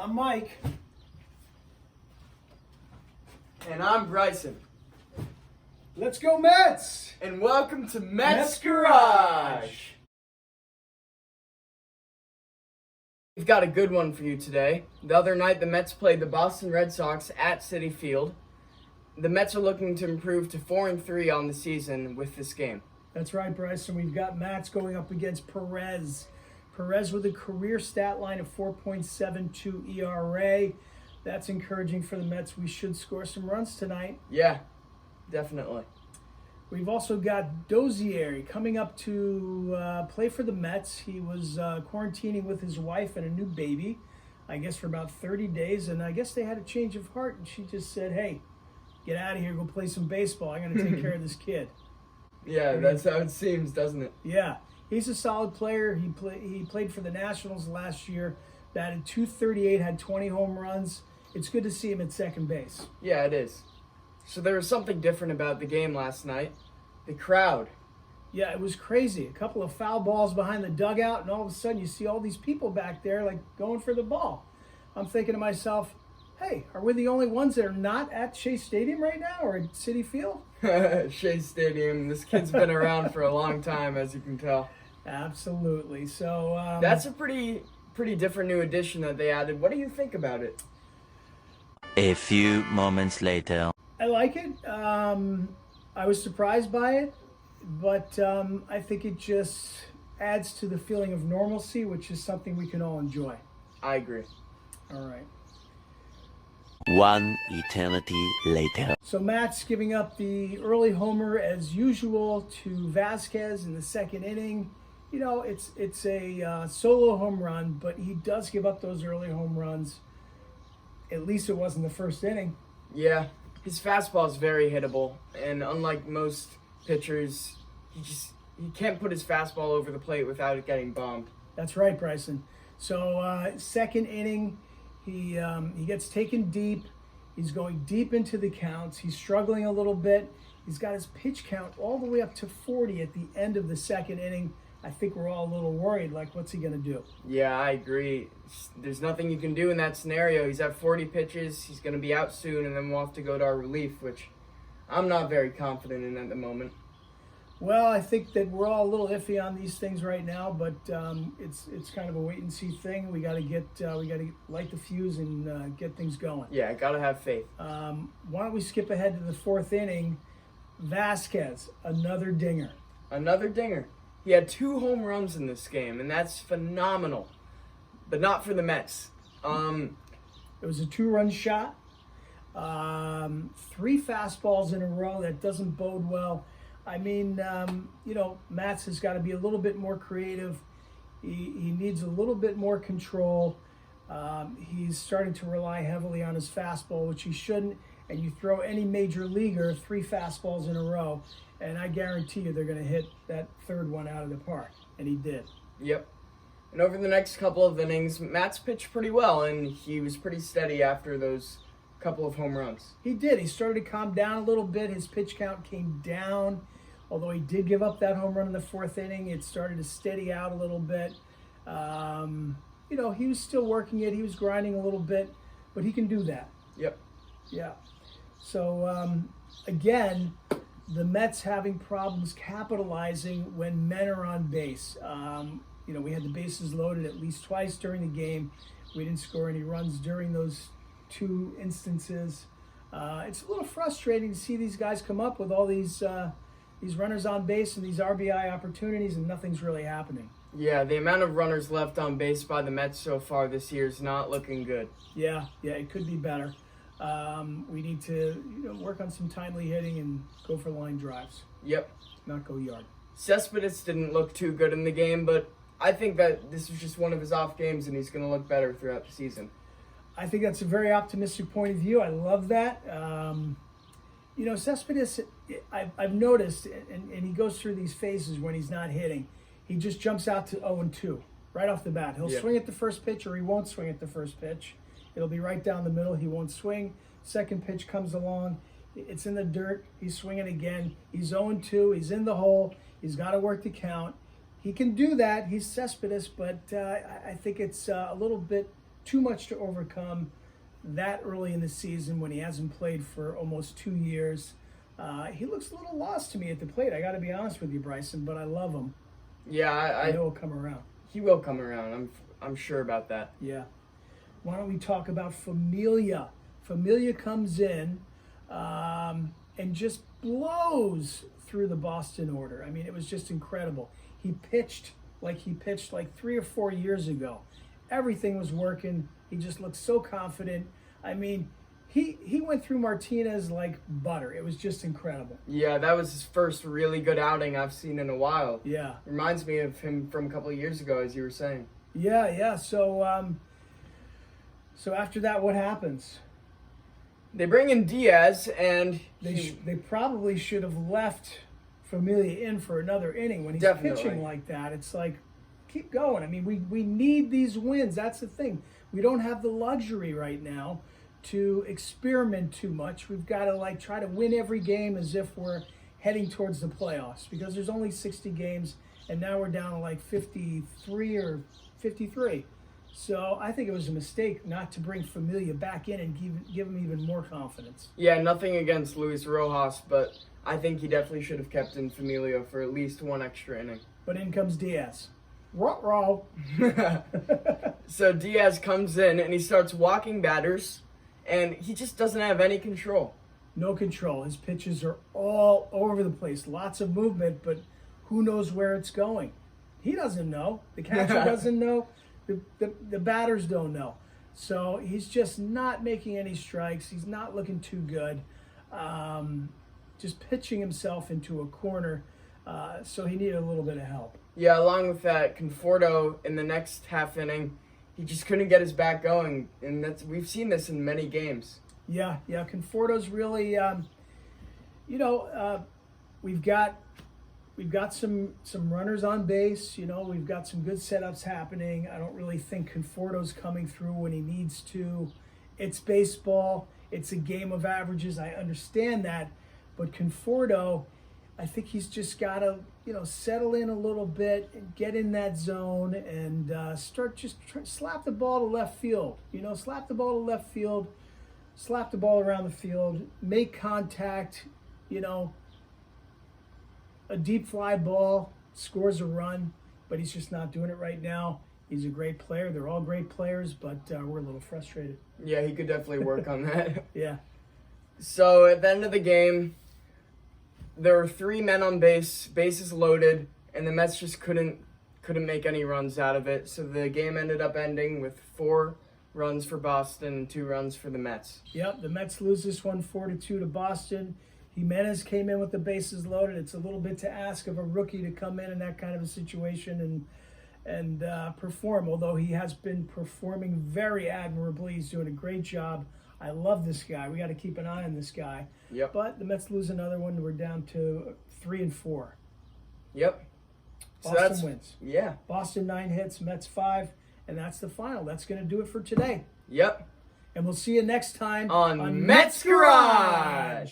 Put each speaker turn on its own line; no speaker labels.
I'm Mike.
And I'm Bryson.
Let's go Mets!
And welcome to Mets Garage. We've got a good one for you today. The other night, the Mets played the Boston Red Sox at Citi Field. The Mets are looking to improve to 4-3 on the season with this game.
That's right, Bryson. We've got Matz going up against Perez. Perez with a career stat line of 4.72 ERA. That's encouraging for the Mets. We should score some runs tonight.
Yeah, definitely.
We've also got Dozier coming up to play for the Mets. He was quarantining with his wife and a new baby, I guess for about 30 days. And I guess they had a change of heart. And she just said, hey, get out of here, go play some baseball. I'm going to take care of this kid.
Yeah, that's how it seems, doesn't it?
Yeah. He's a solid player. He played for the Nationals last year, batted .238, had 20 home runs. It's good to see him at second base.
Yeah, it is. So there was something different about the game last night. The crowd.
Yeah, it was crazy. A couple of foul balls behind the dugout, and all of a sudden you see all these people back there like going for the ball. I'm thinking to myself, hey, are we the only ones that are not at Shea Stadium right now or at Citi Field?
Shea Stadium. This kid's been around for a long time, as you can tell.
Absolutely. So
that's a pretty different new addition that they added. What do you think about it?
A few moments later.
I like it. I was surprised by it, but I think it just adds to the feeling of normalcy, which is something we can all enjoy.
I agree.
All right.
One eternity later.
So Matt's giving up the early homer as usual to Vazquez in the second inning. You know, it's a solo home run, but he does give up those early home runs. At least it wasn't the first inning.
Yeah, his fastball is very hittable, and unlike most pitchers, he can't put his fastball over the plate without it getting bombed.
That's right, Bryson. So second inning, he gets taken deep. He's going deep into the counts. He's struggling a little bit. He's got his pitch count all the way up to 40 at the end of the second inning. I think we're all a little worried, like, what's he going to do?
Yeah, I agree. There's nothing you can do in that scenario. He's at 40 pitches. He's going to be out soon, and then we'll have to go to our relief, which I'm not very confident in at the moment.
Well, I think that we're all a little iffy on these things right now, but it's kind of a wait and see thing. We got to light the fuse and get things going.
Yeah, got to have faith.
Why don't we skip ahead to the fourth inning? Vazquez, another dinger.
Another dinger. He had 2 home runs in this game, and that's phenomenal. But not for the Mets.
It was a 2-run shot. 3 fastballs in a row. That doesn't bode well. I mean, Matz has got to be a little bit more creative. He needs a little bit more control. He's starting to rely heavily on his fastball, which he shouldn't. And you throw any major leaguer 3 fastballs in a row, and I guarantee you they're going to hit that third one out of the park. And he did.
Yep. And over the next couple of innings, Matz pitched pretty well, and he was pretty steady after those couple of home runs.
He did. He started to calm down a little bit. His pitch count came down. Although he did give up that home run in the fourth inning, it started to steady out a little bit. He was still working it. He was grinding a little bit, but he can do that.
Yep.
Yeah. So, again, the Mets having problems capitalizing when men are on base. We had the bases loaded at least twice during the game. We didn't score any runs during those 2 instances. It's a little frustrating to see these guys come up with all these runners on base and these RBI opportunities, and nothing's really happening.
Yeah, the amount of runners left on base by the Mets so far this year is not looking good.
Yeah, it could be better. We need to work on some timely hitting and go for line drives.
Yep.
Not go yard.
Cespedes didn't look too good in the game, but I think that this was just one of his off games, and he's going to look better throughout the season.
I think that's a very optimistic point of view. I love that. Cespedes, I've noticed, and he goes through these phases when he's not hitting. He just jumps out to 0-2 right off the bat. He'll swing at the first pitch, or he won't swing at the first pitch. It'll be right down the middle. He won't swing. Second pitch comes along. It's in the dirt. He's swinging again. He's 0-2. He's in the hole. He's got to work the count. He can do that. He's Cespedes, but I think it's a little bit too much to overcome that early in the season when he hasn't played for almost 2 years. He looks a little lost to me at the plate. I got to be honest with you, Bryson, but I love him.
Yeah,
I know he'll come around.
He will come around. I'm sure about that.
Yeah. Why don't we talk about Familia? Familia comes in and just blows through the Boston order. I mean, it was just incredible. He pitched like 3 or 4 years ago. Everything was working. He just looked so confident. I mean, he went through Martinez like butter. It was just incredible.
Yeah, that was his first really good outing I've seen in a while.
Yeah.
Reminds me of him from a couple of years ago, as you were saying.
Yeah. So after that, what happens?
They bring in Diaz, and
They probably should have left Familia in for another inning when he's
Definitely.
pitching like that. It's like, keep going. I mean, we need these wins. That's the thing. We don't have the luxury right now to experiment too much. We've got to try to win every game as if we're heading towards the playoffs, because there's only 60 games and now we're down to 53 or 53. So I think it was a mistake not to bring Familia back in and give him even more confidence.
Yeah, nothing against Luis Rojas, but I think he definitely should have kept in Familia for at least one extra inning.
But in comes Diaz. Ruh-roh.
So Diaz comes in and he starts walking batters, and he just doesn't have any control.
No control. His pitches are all over the place. Lots of movement, but who knows where it's going? He doesn't know. The catcher doesn't know. The batters don't know. So he's just not making any strikes. He's not looking too good. Just pitching himself into a corner. So he needed a little bit of help.
Yeah, along with that, Conforto in the next half inning, he just couldn't get his bat going, and we've seen this in many games.
Yeah. Conforto's really, we've got some runners on base. We've got some good setups happening. I don't really think Conforto's coming through when he needs to. It's baseball. It's a game of averages. I understand that, but Conforto, I think he's just got to, settle in a little bit and get in that zone and slap the ball to left field. Slap the ball to left field, slap the ball around the field, make contact. A deep fly ball scores a run, but he's just not doing it right now. He's a great player. They're all great players, but we're a little frustrated.
Yeah, he could definitely work on that.
Yeah.
So at the end of the game, there were 3 men on base, bases loaded, and the Mets just couldn't make any runs out of it. So the game ended up ending with 4 runs for Boston and 2 runs for the Mets.
Yep, the Mets lose this one 4-2 to Boston. Gimenez came in with the bases loaded. It's a little bit to ask of a rookie to come in that kind of a situation and perform, although he has been performing very admirably. He's doing a great job. I love this guy. We got to keep an eye on this guy.
Yep.
But the Mets lose another one. We're down to 3-4.
Yep.
Boston wins.
Yeah.
Boston 9 hits, Mets 5, and that's the final. That's going to do it for today.
Yep.
And we'll see you next time
on Mets Garage.